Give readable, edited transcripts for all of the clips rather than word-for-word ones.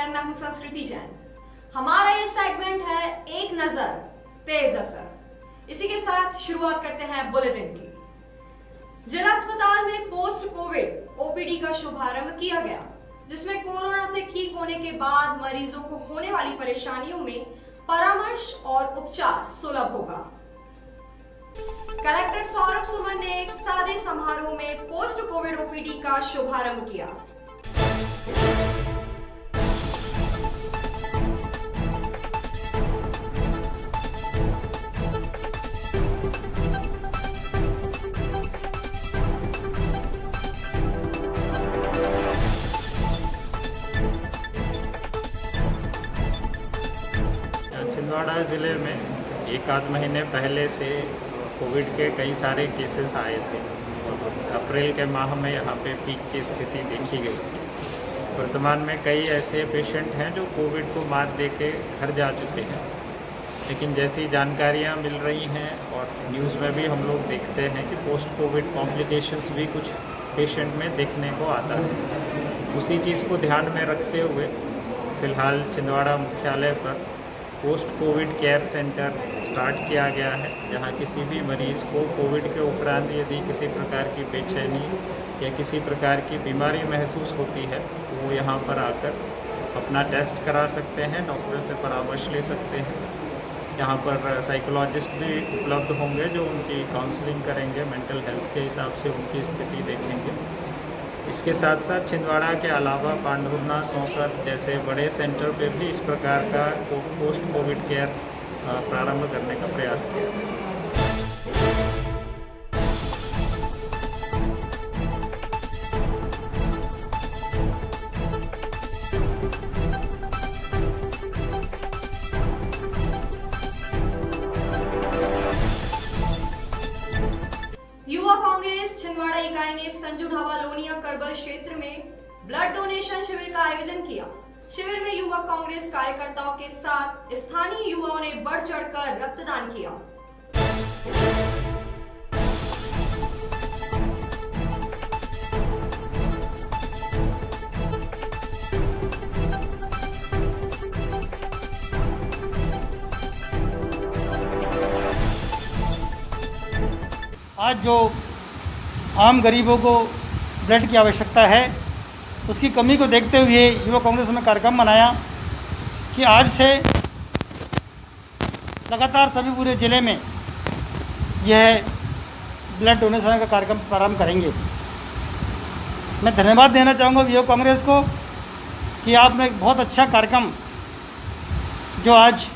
मैं हूं संस्कृति जैन। हमारा ये सेगमेंट है एक नजर तेज असर। इसी के साथ शुरुआत करते हैं बुलेटिन की। जिला अस्पताल में पोस्ट कोविड ओपीडी का शुभारंभ किया गया, जिसमें कोरोना से ठीक होने के बाद मरीजों को होने वाली परेशानियों में परामर्श और उपचार सुलभ होगा। कलेक्टर सौरभ सुमन ने एक सादे समारोह में पोस्ट कोविड ओपीडी का शुभारंभ किया। छिंदवाड़ा ज़िले में एक आध महीने पहले से कोविड के कई सारे केसेस आए थे। अप्रैल के माह में यहाँ पे पीक की स्थिति देखी गई थी। वर्तमान में कई ऐसे पेशेंट हैं जो कोविड को मात दे के घर जा चुके हैं, लेकिन जैसी जानकारियाँ मिल रही हैं और न्यूज़ में भी हम लोग देखते हैं कि पोस्ट कोविड कॉम्प्लिकेशंस भी कुछ पेशेंट में देखने को आता है। उसी चीज़ को ध्यान में रखते हुए फ़िलहाल छिंदवाड़ा मुख्यालय पर post Covid care centre start किया गया है, जहां किसी भी मरीज़ को कोविड के उपरांत यदि किसी प्रकार की बेचैनी या किसी प्रकार की बीमारी महसूस होती है तो वो यहां पर आकर अपना टेस्ट करा सकते हैं, डॉक्टर से परामर्श ले सकते हैं। यहाँ पर साइकोलॉजिस्ट भी उपलब्ध होंगे जो उनकी काउंसलिंग करेंगे, मेंटल हेल्थ के हिसाब से उनकी स्थिति देखेंगे। इसके साथ साथ छिंदवाड़ा के अलावा पांडुरना, सौंसर जैसे बड़े सेंटर पे भी इस प्रकार का पोस्ट कोविड केयर प्रारंभ करने का प्रयास किया। युवा कांग्रेस छिंदवाड़ा इकाई ने संजू ढाबा लोनिया करबल क्षेत्र में ब्लड डोनेशन शिविर का आयोजन किया। शिविर में युवा कांग्रेस कार्यकर्ताओं के साथ स्थानीय युवाओं ने बढ़ चढ़कर रक्तदान किया। आज जो आम गरीबों को ब्लड की आवश्यकता है, उसकी कमी को देखते हुए युवा कांग्रेस ने कार्यक्रम बनाया कि आज से लगातार सभी पूरे ज़िले में यह ब्लड डोनेशन का कार्यक्रम प्रारंभ करेंगे। मैं धन्यवाद देना चाहूँगा युवा कांग्रेस को कि आपने एक बहुत अच्छा कार्यक्रम जो आज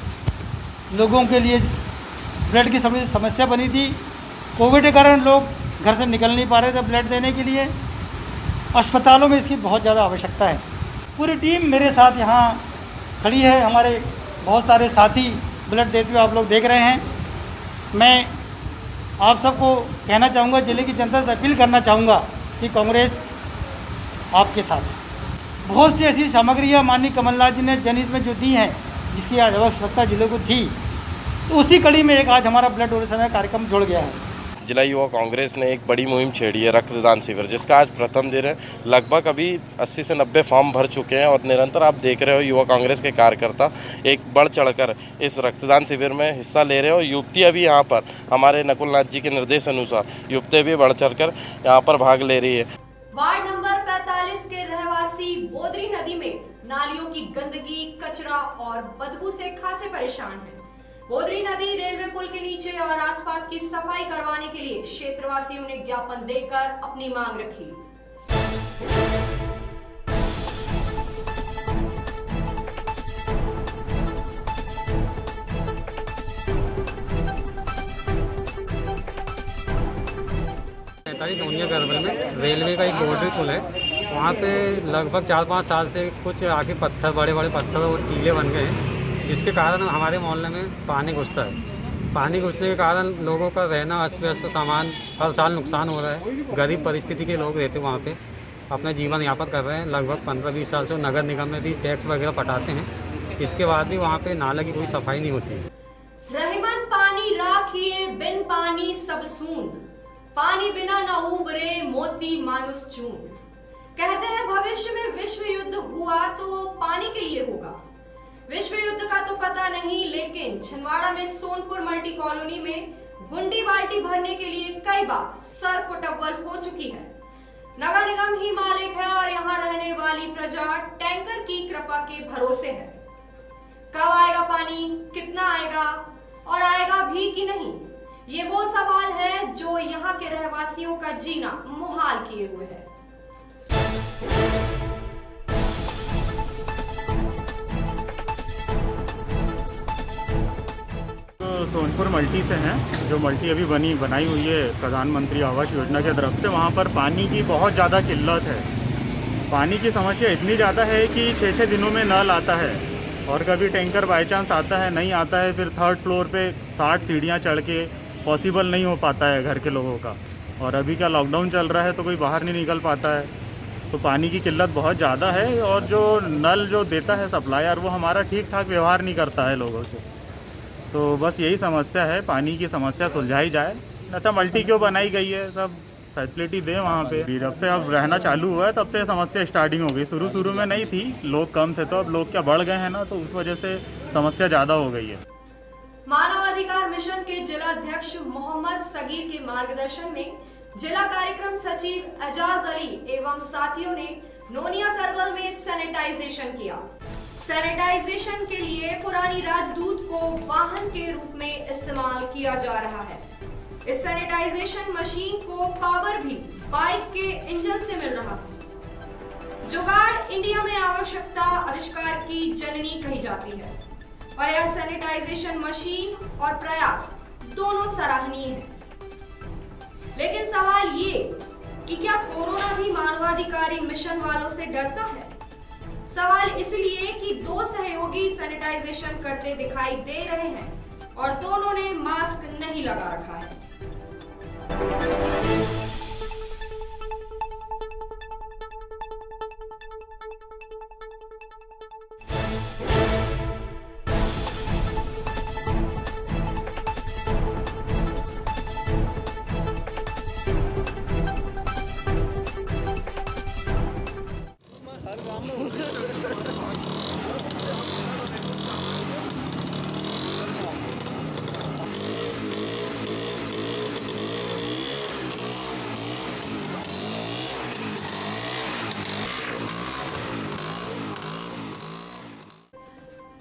लोगों के लिए ब्लड की समस्या बनी थी, कोविड के कारण लोग घर से निकल नहीं पा रहे थे ब्लड देने के लिए, अस्पतालों में इसकी बहुत ज़्यादा आवश्यकता है। पूरी टीम मेरे साथ यहाँ खड़ी है, हमारे बहुत सारे साथी ब्लड देते हुए आप लोग देख रहे हैं। मैं आप सबको कहना चाहूँगा, ज़िले की जनता से अपील करना चाहूँगा कि कांग्रेस आपके साथ है। बहुत सी ऐसी सामग्रियाँ माननीय कमलनाथ जी ने जनहित में जो दी हैं, जिसकी आज आवश्यकता जिले को थी, तो उसी कड़ी में एक आज हमारा ब्लड डोनेशन का कार्यक्रम जुड़ गया है। जिला युवा कांग्रेस ने एक बड़ी मुहिम छेड़ी है रक्तदान शिविर, जिसका आज प्रथम दिन है। लगभग अभी 80 से 90 फॉर्म भर चुके हैं और निरंतर आप देख रहे हो युवा कांग्रेस के कार्यकर्ता एक बढ़ चढ़कर इस रक्तदान शिविर में हिस्सा ले रहे हो। युवतियाँ भी यहाँ पर हमारे नकुलनाथ जी के निर्देश अनुसार युवतियाँ भी बढ़ चढ़कर यहाँ पर भाग ले रही है। वार्ड नंबर 45 के रहवासी बोदरी नदी में नालियों की गंदगी, कचरा और बदबू से खासे परेशान हैं। बोदरी नदी रेलवे पुल के नीचे और आसपास की सफाई करवाने के लिए क्षेत्रवासियों ने ज्ञापन देकर अपनी मांग रखी। लोनिया करबल में रेलवे का एक बोर्डर पुल है, वहाँ पे लगभग 4-5 साल से कुछ आके पत्थर, बड़े बड़े पत्थर और टीले बन गए हैं, जिसके कारण हमारे मोहल्ले में पानी घुसता है। पानी घुसने के कारण लोगों का रहना अस्त व्यस्त, सामान हर साल नुकसान हो रहा है। गरीब परिस्थिति के लोग रहते वहाँ पे अपना जीवन यापन कर रहे हैं। लगभग 15-20 साल से नगर निगम में भी टैक्स वगैरह पटाते हैं, इसके बाद भी वहाँ पे नाले की कोई सफाई नहीं होती। रहीमन पानी राखिए बिन पानी सब सून, पानी बिना न उबरे मोती मानुस चून। कहते हैं भविष्य में विश्व युद्ध हुआ तो पानी के लिए होगा। विश्व युद्ध का तो पता नहीं, लेकिन छिंदवाड़ा में सोनपुर मल्टी कॉलोनी में गुंडी बाल्टी भरने के लिए कई बार सर फुटअव्वल हो चुकी है। नगर निगम ही मालिक है और यहाँ रहने वाली प्रजा टैंकर की कृपा के भरोसे है। कब आएगा पानी, कितना आएगा और आएगा भी कि नहीं, ये वो सवाल है जो यहाँ के रहवासियों का जीना मुहाल किए हुए है। तो सोनपुर मल्टी से हैं, जो मल्टी अभी बनाई हुई है प्रधानमंत्री आवास योजना की तरफ से। वहाँ पर पानी की बहुत ज़्यादा किल्लत है। पानी की समस्या इतनी ज़्यादा है कि 6-6 दिनों में नल आता है और कभी टैंकर बाई चांस आता है, नहीं आता है, फिर 3rd फ्लोर पे 60 सीढ़ियाँ चढ़ के पॉसिबल नहीं हो पाता है घर के लोगों का। और अभी क्या लॉकडाउन चल रहा है तो कोई बाहर नहीं निकल पाता है, तो पानी की किल्लत बहुत ज़्यादा है। और जो नल जो देता है सप्लायर, वो हमारा ठीक ठाक व्यवहार नहीं करता है लोगों से। तो बस यही समस्या है, पानी की समस्या सुलझाई जाए। अच्छा, मल्टी क्यों बनाई गई है, सब फैसिलिटी दें वहाँ पे। जब से अब रहना चालू हुआ है तब से समस्या स्टार्टिंग हो गई। शुरू में नहीं थी, लोग कम थे, तो अब लोग क्या बढ़ गए हैं ना, तो उस वजह से समस्या ज़्यादा हो गई है। मानव अधिकार मिशन के जिला अध्यक्ष मोहम्मद सगीर के मार्गदर्शन में जिला कार्यक्रम सचिव एजाज अली एवं साथियों ने नोनिया करवल में सैनिटाइजेशन किया। सैनिटाइजेशन के लिए पुरानी राजदूत को वाहन के रूप में इस्तेमाल किया जा रहा है। इस सैनिटाइजेशन मशीन को पावर भी बाइक के इंजन से मिल रहा है। जुगाड़ इंडिया में आवश्यकता आविष्कार की जननी कही जाती है और यह सैनिटाइजेशन मशीन और प्रयास दोनों सराहनीय है। लेकिन सवाल ये कि क्या कोरोना भी मानवाधिकारी मिशन वालों से डरता है? सवाल इसलिए कि 2 सहयोगी सैनिटाइजेशन करते दिखाई दे रहे हैं और दोनों ने मास्क नहीं लगा रखा है।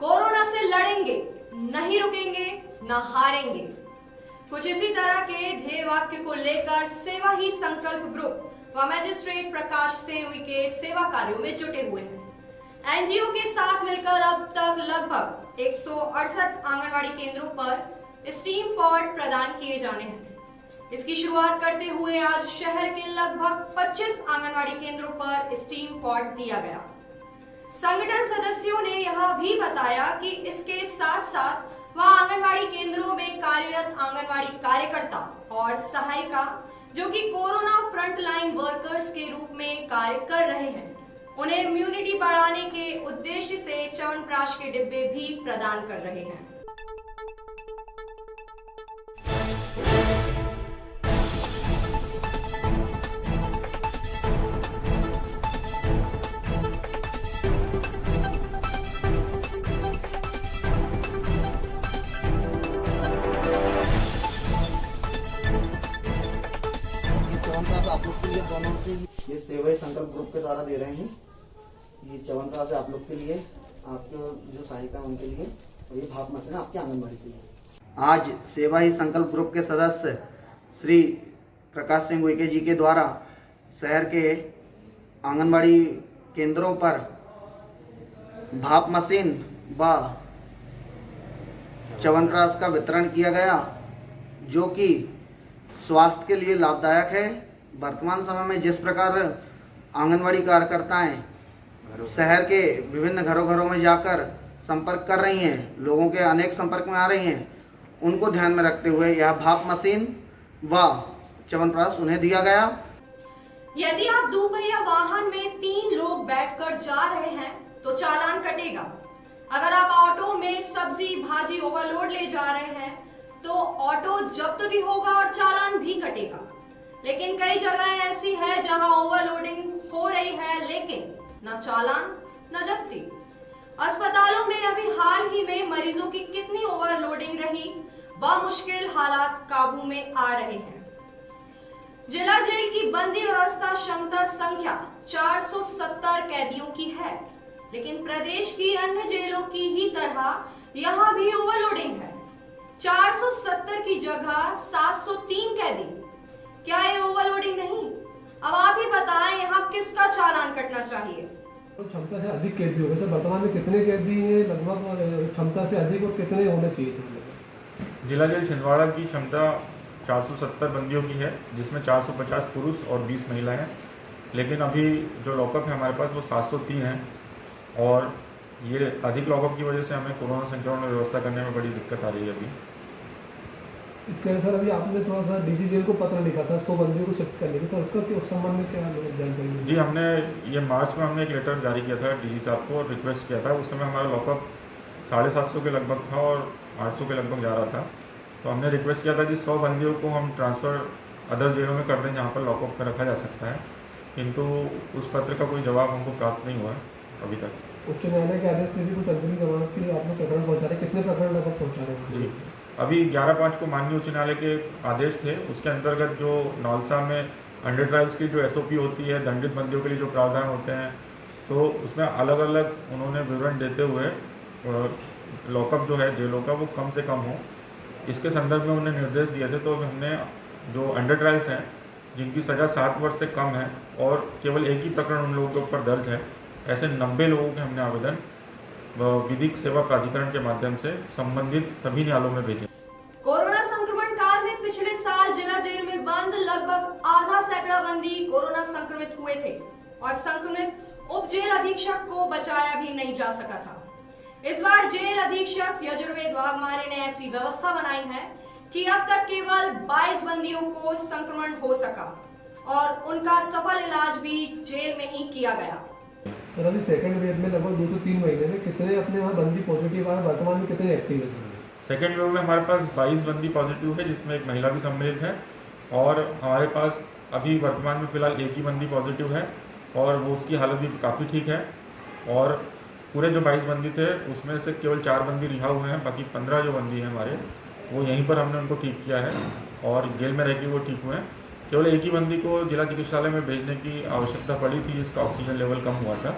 कोरोना से लड़ेंगे, नहीं रुकेंगे, न हारेंगे। कुछ इसी तरह के ध्येय वाक्य को लेकर सेवा ही संकल्प ग्रुप व मैजिस्ट्रेट प्रकाश सेंहुई के सेवा कार्यों में जुटे हुए हैं। एनजीओ के साथ मिलकर अब तक लगभग 168 आंगनवाड़ी केंद्रों पर स्टीम पॉड प्रदान किए जाने हैं। इसकी शुरुआत करते हुए आज शहर के लगभग 25 आंगनवाड़ी केंद्रों पर स्टीम पॉड दिया गया। संगठन सदस्यों ने यह भी बताया कि इसके साथ साथ वह आंगनवाड़ी केंद्रों में कार्यरत आंगनवाड़ी कार्यकर्ता और सहायिका जो कि कोरोना फ्रंटलाइन वर्कर्स के रूप में कार्य कर रहे हैं, उन्हें इम्यूनिटी बढ़ाने के उद्देश्य से च्यवनप्राश के डिब्बे भी प्रदान कर रहे हैं। च्यवनप्राश आप लोग के लिए दोनों के ये सेवा ही संकल्प ग्रुप के द्वारा दे रहे हैं। ये च्यवनप्राश आप लोग के लिए, आपके जो सहायिका है उनके लिए, और ये भाप मशीन आपके आंगनबाड़ी के लिए। आज सेवा ही संकल्प ग्रुप के सदस्य श्री प्रकाश सेंहुई जी के द्वारा शहर के आंगनबाड़ी केंद्रों पर भाप मशीन व च्यवनप्राश का वितरण किया गया, जो कि स्वास्थ्य के लिए लाभदायक है। वर्तमान समय में जिस प्रकार आंगनवाड़ी कार्यकर्ताएं शहर के विभिन्न घरों में जाकर संपर्क कर रही हैं, लोगों के अनेक संपर्क में आ रही हैं, उनको ध्यान में रखते हुए यह भाप मशीन व च्यवनप्राश उन्हें दिया गया। यदि आप दोपहिया वाहन में 3 लोग बैठकर जा रहे हैं तो चालान कटेगा। अगर आप ऑटो में सब्जी भाजी ओवरलोड ले जा रहे हैं तो ऑटो जब्त भी होगा और चालान भी कटेगा। लेकिन कई जगह ऐसी है जहां ओवरलोडिंग हो रही है, लेकिन न चालान न जब्ती। अस्पतालों में अभी हाल ही में मरीजों की कितनी ओवरलोडिंग रही, बमुश्किल हालात काबू में आ रहे हैं। जिला जेल की बंदी व्यवस्था क्षमता संख्या 470 कैदियों की है, लेकिन प्रदेश की अन्य जेलों की ही तरह यहां भी ओवरलोडिंग है। 470 की जगह 703 कैदी। क्या ये ओवरलोडिंग नहीं? अब आप ही बताएं, यहाँ किसका चालान कटना चाहिए? तो क्षमता से अधिक कैदी हो गए सर। वर्तमान में कितने कैदी हैं लगभग क्षमता से अधिक, और कितने होने चाहिए सर? जिला जेल छिंदवाड़ा की क्षमता 470 बंदियों की है, जिसमें 450 पुरुष और 20 महिला हैं। लेकिन अभी जो लॉकअप है हमारे पास वो 703 है, और ये अधिक लॉकअप की वजह से हमें कोरोना संक्रमण में व्यवस्था करने में बड़ी दिक्कत आ रही है अभी। इसके अनुसार अभी आपने थोड़ा सा डीजी जेल को पत्र लिखा था 100 बंदियों को शिफ्ट करने के, सर उसका उस संबंध में क्या जानकारी? जी, हमने ये मार्च में हमने एक लेटर जारी किया था डीजी साहब को और रिक्वेस्ट किया था। उस समय हमारा लॉकअप 750 के लगभग था और 800 के लगभग जा रहा था। तो हमने रिक्वेस्ट किया था कि 100 बंदियों को हम ट्रांसफ़र अदर जेलों में कर दें जहाँ पर लॉकअप में रखा जा सकता है, किंतु उस पत्र का कोई जवाब हमको प्राप्त नहीं हुआ अभी तक। उच्च न्यायालय के आदेश में भी कुछ अंतरिम जमानत के लिए आपने प्रकरण पहुँचा रहे, कितने प्रकरण लगभग पहुँचा रहे हैं? जी, अभी 11/5 को माननीय उच्च न्यायालय के आदेश थे, उसके अंतर्गत जो नौलसा में अंडर ट्रायल्स की जो SOP होती है, दंडित बंदियों के लिए जो प्रावधान होते हैं, तो उसमें अलग अलग उन्होंने विवरण देते हुए लॉकअप जो है जेलों का वो कम से कम हो, इसके संदर्भ में उन्होंने निर्देश दिए थे। तो हमने जो अंडर ट्रायल्स हैं जिनकी सज़ा 7 वर्ष से कम है और केवल एक ही प्रकरण उन लोगों के ऊपर दर्ज है, ऐसे 90 लोगों के हमने आवेदन विधिक सेवा प्राधिकरण के माध्यम से संबंधित सभी न्यायालयों में भेजे। कोरोना संक्रमण काल में पिछले साल जिला जेल में बंद लगभग आधा सैकड़ा बंदी कोरोना संक्रमित हुए थे और संक्रमित उप जेल अधीक्षक को बचाया भी नहीं जा सका था। इस बार जेल अधीक्षक यजुर्वेद वाघमारे ने ऐसी व्यवस्था बनाई है कि अब तक केवल 22 बंदियों को संक्रमण हो सका और उनका सफल इलाज भी जेल में ही किया गया। सर अभी सेकंड वेव में लगभग 2 से 3 महीने में कितने अपने वहाँ बंदी पॉजिटिव आए, वर्तमान में कितने एक्टिव है सर? सेकेंड वेव में हमारे पास 22 बंदी पॉजिटिव है, जिसमें एक महिला भी सम्मिलित है, और हमारे पास अभी वर्तमान में फिलहाल एक ही बंदी पॉजिटिव है और वो उसकी हालत भी काफ़ी ठीक है। और पूरे जो 22 बंदी थे उसमें से केवल 4 बंदी रिहा हुए हैं, बाकी 15 जो बंदी हैं हमारे वो यहीं पर हमने उनको ठीक किया है और जेल में रह के वो ठीक हुए हैं। केवल एक ही बंदी को जिला चिकित्सालय में भेजने की आवश्यकता पड़ी थी, जिसका ऑक्सीजन लेवल कम हुआ था,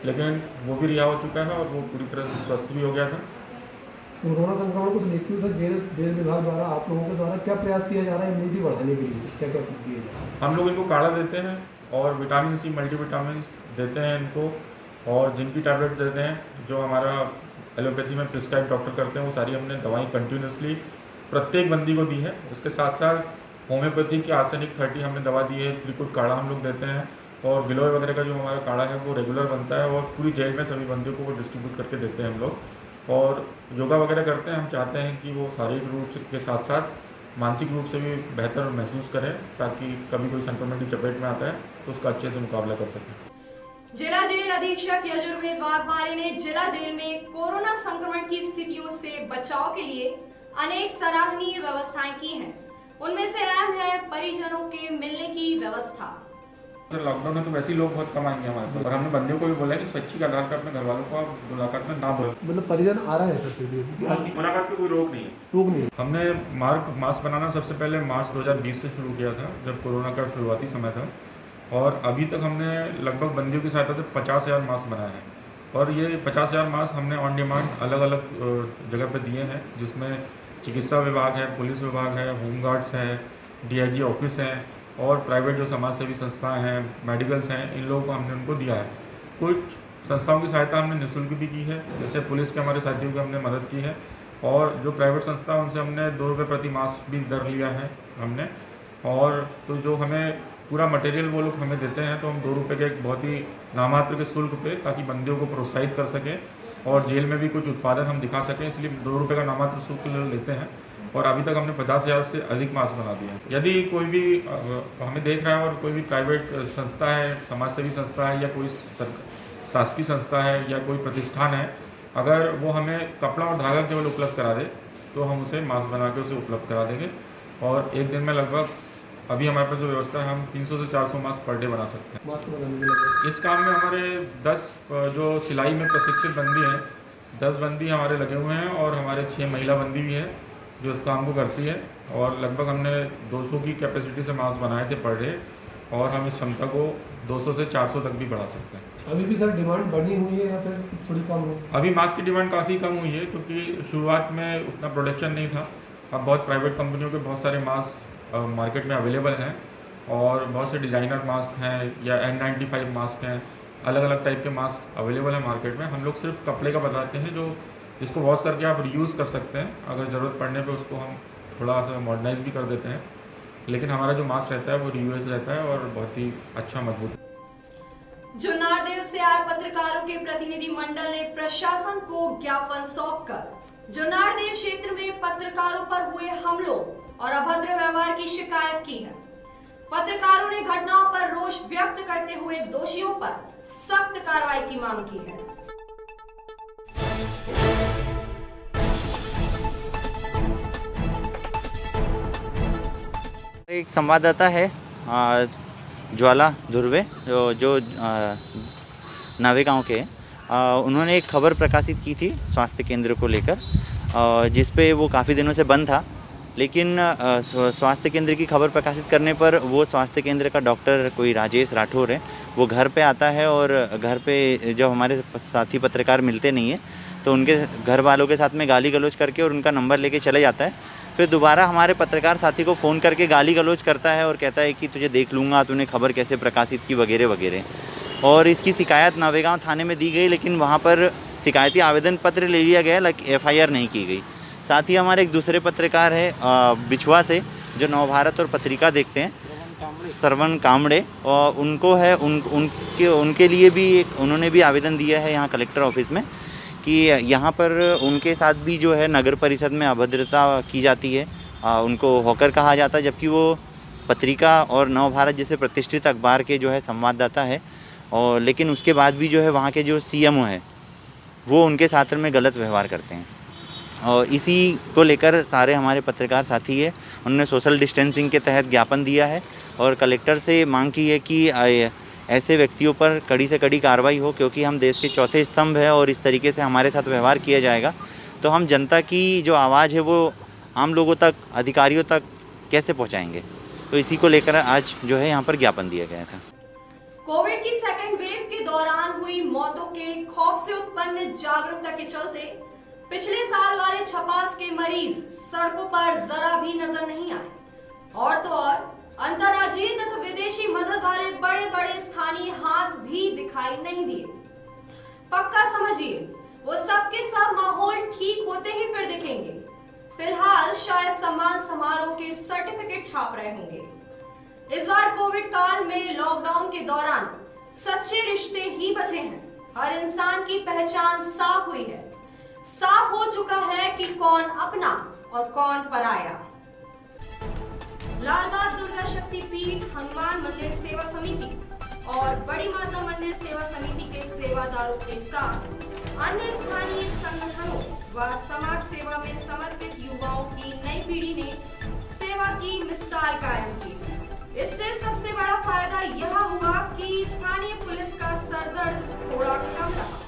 लेकिन वो भी रिहा हो चुका है और वो पूरी तरह से स्वस्थ भी हो गया था। कोरोना संक्रमण को देखते हुए सर जेल विभाग द्वारा आप लोगों के द्वारा क्या प्रयास किया जा रहा है इम्यूनिटी बढ़ाने के लिए? क्या क्या किया जा रहा है? हम लोग इनको काढ़ा देते हैं और विटामिन C मल्टीविटामिन देते हैं इनको, और जिनकी टैबलेट देते हैं जो हमारा एलोपैथी में प्रिस्क्राइब डॉक्टर करते हैं, वो सारी हमने दवाई कंटिन्यूसली प्रत्येक बंदी को दी है। उसके साथ साथ होम्योपैथी की आर्सेनिक 30 हमने दवा दी है, लिक्विड काढ़ा हम लोग देते हैं, और गिलोय वगैरह का जो हमारा काढ़ा है वो रेगुलर बनता है और पूरी जेल में सभी बंदियों को वो डिस्ट्रीब्यूट करके देते हैं हम लोग। और योगा वगैरह करते हैं। हम चाहते हैं कि वो शारीरिक रूप के साथ साथ मानसिक रूप से भी बेहतर महसूस करें, ताकि कभी कोई संक्रमण की चपेट में आता है तो उसका अच्छे से मुकाबला कर सकें। जिला जेल अधीक्षक यजुर्वेद वाघमारे ने जिला जेल में कोरोना संक्रमण की स्थितियों से बचाव के लिए अनेक सराहनीय व्यवस्थाएं की हैं। उनमें से अहम है परिजनों के मिलने की व्यवस्था। लॉकडाउन में तो वैसे ही लोग बहुत कम आएंगे हमारे पास, और हमने बंदियों को भी बोला है कि स्वैच्छिक आधार पर अपने घर वालों को आप मुलाकात में ना बोलें। मतलब परिजन आ रहा है सर? मुलाकात की कोई रोक नहीं है। रोक नहीं है। हमने मास्क बनाना सबसे पहले मार्च 2020 से शुरू किया था, जब कोरोना का शुरुआती समय था, और अभी तक हमने लगभग बंदियों की सहायता से 50,000 मास्क बनाए हैं। और ये 50,000 मास्क हमने ऑन डिमांड अलग अलग जगह पे दिए हैं, जिसमें चिकित्सा विभाग है, पुलिस विभाग है, होमगार्ड्स है, DIG ऑफिस है, और प्राइवेट जो समाज सेवी संस्थाएं हैं, मेडिकल्स हैं, इन लोगों को हमने उनको दिया है। कुछ संस्थाओं की सहायता हमने निःशुल्क भी की है, जैसे पुलिस के हमारे साथियों की हमने मदद की है, और जो प्राइवेट संस्था उनसे हमने 2 रुपये प्रति मास्क भी दर लिया है हमने। और तो जो हमें पूरा मटेरियल वो लोग हमें देते हैं, तो हम 2 रुपये के एक बहुत ही नामात्र के शुल्क पे, ताकि बंदियों को प्रोत्साहित कर सकें और जेल में भी कुछ उत्पादन हम दिखा सकें, इसलिए 2 रुपये का नामात्र शुल्क लेते हैं। और अभी तक हमने 50,000 से अधिक मास्क बना दिए हैं। यदि कोई भी हमें देख रहा है और कोई भी प्राइवेट संस्था है, समाजसेवी संस्था है, या कोई शासकीय संस्था है, या कोई प्रतिष्ठान है, अगर वो हमें कपड़ा और धागा केवल उपलब्ध करा दे, तो हम उसे मास्क बना के उसे उपलब्ध करा देंगे। और एक दिन में लगभग अभी हमारे पास जो व्यवस्था है, हम 300 से 400 मास्क पर डे बना सकते हैं। मास्क बनाने के लिए इस काम में हमारे 10 जो सिलाई में प्रशिक्षित बंदी हैं, 10 बंदी हमारे लगे हुए हैं और हमारे 6 महिला बंदी भी है जो इस काम को करती है। और लगभग हमने 200 की कैपेसिटी से मास्क बनाए थे पर डे, और हम इस क्षमता को 200 से 400 तक भी बढ़ा सकते हैं। अभी भी सर डिमांड बढ़ी हुई है या फिर थोड़ी कम हो? अभी मास्क की डिमांड काफ़ी कम हुई है, क्योंकि शुरुआत में उतना प्रोडक्शन नहीं था। अब बहुत प्राइवेट कंपनियों के बहुत सारे मास्क मार्केट में अवेलेबल हैं, और बहुत से डिज़ाइनर मास्क हैं या N95 मास्क हैं, अलग अलग टाइप के मास्क अवेलेबल हैं मार्केट में। हम लोग सिर्फ कपड़े का बताते हैं, जो इसको वॉश करके आप रीयूज़ कर सकते हैं। अगर ज़रूरत पड़ने पे उसको हम थोड़ा सा मॉडर्नाइज भी कर देते हैं, लेकिन हमारा जो मास्क रहता है वो रीयूज रहता है और बहुत ही अच्छा मजबूत। जुन्नारदेव से आए पत्रकारों के प्रतिनिधि मंडल ने प्रशासन को ज्ञापन सौंपकर जुन्नारदेव क्षेत्र में पत्रकारों पर हुए हमलों और अभद्र व्यवहार की शिकायत की है। पत्रकारों ने घटनाओं पर रोष व्यक्त करते हुए दोषियों पर सख्त कार्रवाई की मांग की है। एक संवाददाता है ज्वाला धुर्वे जो नावे गांव के उन्होंने एक खबर प्रकाशित की थी स्वास्थ्य केंद्र को लेकर, जिस पे वो काफ़ी दिनों से बंद था। लेकिन स्वास्थ्य केंद्र की खबर प्रकाशित करने पर वो स्वास्थ्य केंद्र का डॉक्टर कोई राजेश राठौर है, वो घर पे आता है और घर पे जब हमारे साथी पत्रकार मिलते नहीं है तो उनके घर वालों के साथ में गाली गलौज करके और उनका नंबर लेके चले जाता है। फिर दोबारा हमारे पत्रकार साथी को फ़ोन करके गाली गलौज करता है और कहता है कि तुझे देख लूँगा, तूने खबर कैसे प्रकाशित की वगैरह वगैरह। और इसकी शिकायत नावेगांव थाने में दी गई, लेकिन वहाँ पर शिकायती आवेदन पत्र ले लिया गया, FIR नहीं की गई। साथ ही हमारे एक दूसरे पत्रकार है बिछुआ से, जो नवभारत और पत्रिका देखते हैं, श्रवण कामड़े, और उनको है उनके लिए भी उन्होंने भी आवेदन दिया है यहाँ कलेक्टर ऑफिस में कि यहाँ पर उनके साथ भी जो है नगर परिषद में अभद्रता की जाती है, उनको हॉकर कहा जाता है, जबकि वो पत्रिका और नवभारत जैसे प्रतिष्ठित अखबार के जो है संवाददाता है। और लेकिन उसके बाद भी जो है वहाँ के जो CMO है वो उनके साथ में गलत व्यवहार करते हैं। और इसी को लेकर सारे हमारे पत्रकार साथी है, उन्होंने सोशल डिस्टेंसिंग के तहत ज्ञापन दिया है और कलेक्टर से मांग की है कि ऐसे व्यक्तियों पर कड़ी से कड़ी कार्रवाई हो, क्योंकि हम देश के चौथे स्तंभ है और इस तरीके से हमारे साथ व्यवहार किया जाएगा तो हम जनता की जो आवाज़ है वो आम लोगों तक, अधिकारियों तक कैसे पहुंचाएंगे। तो इसी को लेकर आज जो है यहाँ पर ज्ञापन दिया गया था। कोविड की सेकेंड वेव के दौरान हुई मौतों के खौफ से उत्पन्न जागरूकता के चलते पिछले साल वाले छपास के मरीज सड़कों पर जरा भी नजर नहीं आए, और तो और अंतर्राज्यीय तथा विदेशी मदद वाले बड़े बड़े स्थानीय हाथ भी दिखाई नहीं दिए। पक्का समझिए वो सब के सब माहौल ठीक होते ही फिर दिखेंगे। फिलहाल शायद सम्मान समारोह के सर्टिफिकेट छाप रहे होंगे। इस बार कोविड काल में लॉकडाउन के दौरान सच्चे रिश्ते ही बचे हैं। हर इंसान की पहचान साफ हुई है, साफ हो चुका है कि कौन अपना और कौन पराया। लालबाग दुर्गा शक्ति पीठ, हनुमान मंदिर सेवा समिति और बड़ी माता मंदिर सेवा समिति के सेवादारों के साथ अन्य स्थानीय संगठनों व समाज सेवा में समर्पित युवाओं की नई पीढ़ी ने सेवा की मिसाल कायम की। इससे सबसे बड़ा फायदा यह हुआ कि स्थानीय पुलिस का सरदर्द थोड़ा कम रहा।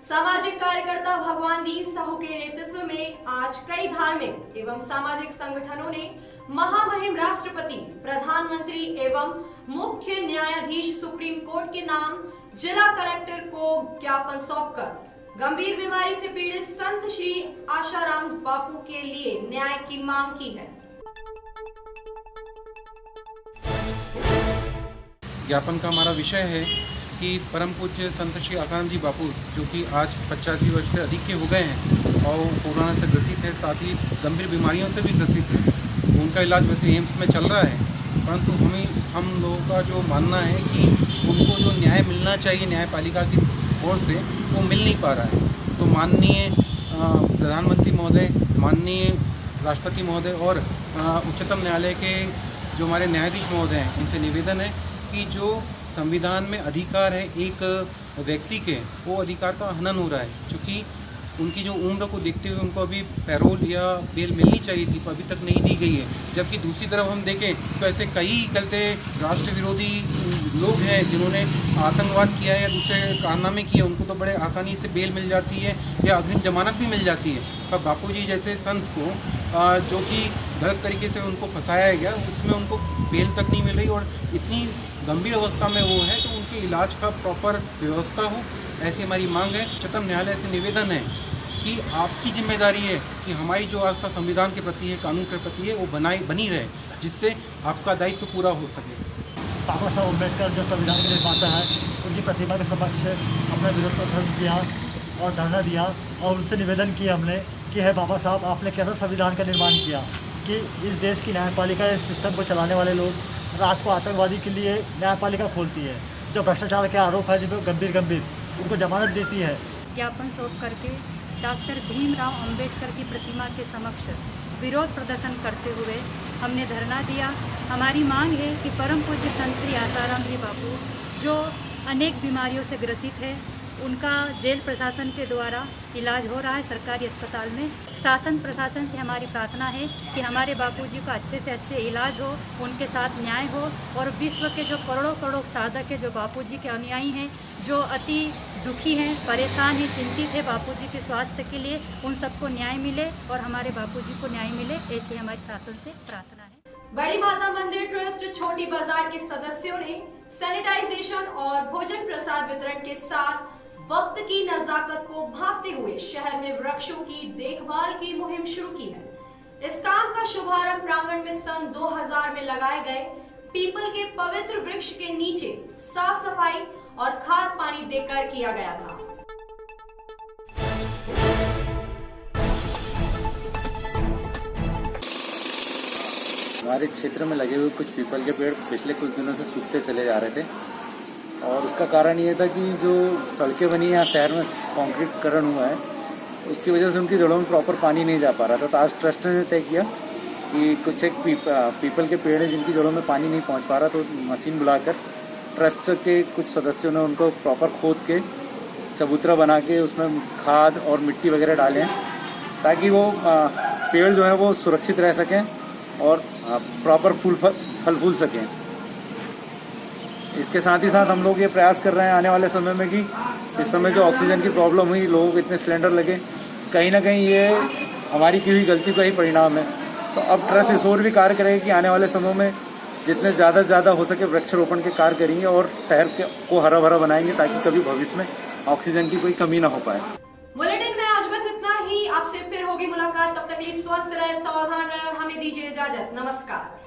सामाजिक कार्यकर्ता भगवान दीन साहू के नेतृत्व में आज कई धार्मिक एवं सामाजिक संगठनों ने महामहिम राष्ट्रपति, प्रधानमंत्री एवं मुख्य न्यायाधीश सुप्रीम कोर्ट के नाम जिला कलेक्टर को ज्ञापन सौंपकर गंभीर बीमारी से पीड़ित संत श्री आशाराम बापू के लिए न्याय की मांग की है। ज्ञापन का हमारा विषय है कि परम पूज्य संत श्री आसाराम जी बापू, जो कि आज 85 वर्ष से अधिक के हो गए हैं और कोरोना से ग्रसित है, साथ ही गंभीर बीमारियों से भी ग्रसित है। उनका इलाज वैसे एम्स में चल रहा है, परंतु हम लोगों का जो मानना है कि उनको जो न्याय मिलना चाहिए न्यायपालिका की ओर से, वो मिल नहीं पा रहा है। तो माननीय प्रधानमंत्री महोदय, माननीय राष्ट्रपति महोदय और उच्चतम न्यायालय के जो हमारे न्यायाधीश महोदय हैं, उनसे निवेदन है कि जो संविधान में अधिकार है एक व्यक्ति के, वो अधिकार का हनन हो रहा है। चूँकि उनकी जो उम्र को देखते हुए उनको अभी पैरोल या बेल मिलनी चाहिए थी, अभी तक नहीं दी गई है। जबकि दूसरी तरफ हम देखें तो ऐसे कई गलते राष्ट्र विरोधी लोग हैं जिन्होंने आतंकवाद किया है या दूसरे कारनामे किए, उनको तो बड़े आसानी से बेल मिल जाती है या अग्रिम जमानत भी मिल जाती है। पर बापूजी जैसे संत को जो कि गलत तरीके से उनको फंसाया गया, उसमें उनको बेल तक नहीं मिल रही और इतनी गंभीर अवस्था में वो है, तो उनके इलाज का प्रॉपर व्यवस्था हो, ऐसी हमारी मांग है। उच्चतम न्यायालय से निवेदन है कि आपकी जिम्मेदारी है कि हमारी जो आस्था संविधान के प्रति है, कानून के प्रति है, वो बनी रहे, जिससे आपका दायित्व पूरा हो सके। बाबा साहब अम्बेडकर जो संविधान के निर्माता है, उनकी प्रतिमा के समक्ष अपना विरोध प्रदर्शन किया और धरना दिया और उनसे निवेदन किया हमने कि है बाबा साहब, आपने कैसा संविधान का निर्माण किया कि इस देश की न्यायपालिका सिस्टम को चलाने वाले लोग रात को आतंकवादी के लिए न्यायपालिका खोलती है, जो भ्रष्टाचार के आरोप है, जिनको गंभीर उनको जमानत देती है। ज्ञापन सौंप करके डॉक्टर भीमराव अंबेडकर की प्रतिमा के समक्ष विरोध प्रदर्शन करते हुए हमने धरना दिया। हमारी मांग है कि परम पूज्य संत श्री आसाराम जी बापू, जो अनेक बीमारियों से ग्रसित है, उनका जेल प्रशासन के द्वारा इलाज हो रहा है सरकारी अस्पताल में। शासन प्रशासन से हमारी प्रार्थना है कि हमारे बापूजी का अच्छे से अच्छे इलाज हो, उनके साथ न्याय हो और विश्व के जो करोड़ों करोड़ साधक है, जो बापूजी के अनुयायी हैं, जो अति दुखी हैं, परेशान हैं, चिंतित है बापूजी के स्वास्थ्य के लिए, उन सबको न्याय मिले और हमारे बापूजी को न्याय मिले, ऐसी हमारी शासन से प्रार्थना है। बड़ी माता मंदिर ट्रस्ट छोटी बाजार के सदस्यों ने सैनिटाइजेशन और भोजन प्रसाद वितरण के साथ वक्त की नजाकत को भांपते हुए शहर में वृक्षों की देखभाल की मुहिम शुरू की है। इस काम का शुभारंभ प्रांगण में सन 2000 में लगाए गए पीपल के पवित्र वृक्ष के नीचे साफ सफाई और खाद पानी देकर किया गया था। हमारे क्षेत्र में लगे हुए कुछ पीपल के पेड़ पिछले कुछ दिनों से सूखते चले जा रहे थे और उसका कारण ये था कि जो सड़कें बनी हैं शहर में, कंक्रीटकरण हुआ है, उसकी वजह से उनकी जड़ों में प्रॉपर पानी नहीं जा पा रहा था। तो आज ट्रस्ट ने तय किया कि कुछ एक पीपल के पेड़ हैं जिनकी जड़ों में पानी नहीं पहुंच पा रहा, तो मशीन बुलाकर ट्रस्ट के कुछ सदस्यों ने उनको प्रॉपर खोद के चबूतरा बना के उसमें खाद और मिट्टी वगैरह डाले हैं, ताकि वो पेड़ जो है वो सुरक्षित रह सकें और प्रॉपर फल फूल सकें। इसके साथ ही साथ हम लोग ये प्रयास कर रहे हैं आने वाले समय में कि इस समय जो ऑक्सीजन की प्रॉब्लम हुई, लोगों को इतने सिलेंडर लगे, कहीं ना कहीं ये हमारी की हुई गलती का ही परिणाम है। तो अब ट्रस्ट इस ओर भी कार्य करेगी कि आने वाले समय में जितने ज़्यादा से ज़्यादा हो सके वृक्षारोपण के कार्य करेंगे और शहर को हरा भरा बनाएंगे, ताकि कभी भविष्य में ऑक्सीजन की कोई कमी ना हो पाए। बुलेटिन में आज बस इतना ही। आपसे फिर होगी मुलाकात, तब तक के लिए स्वस्थ रहे, सावधान रहे और हमें दीजिए इजाजत। नमस्कार।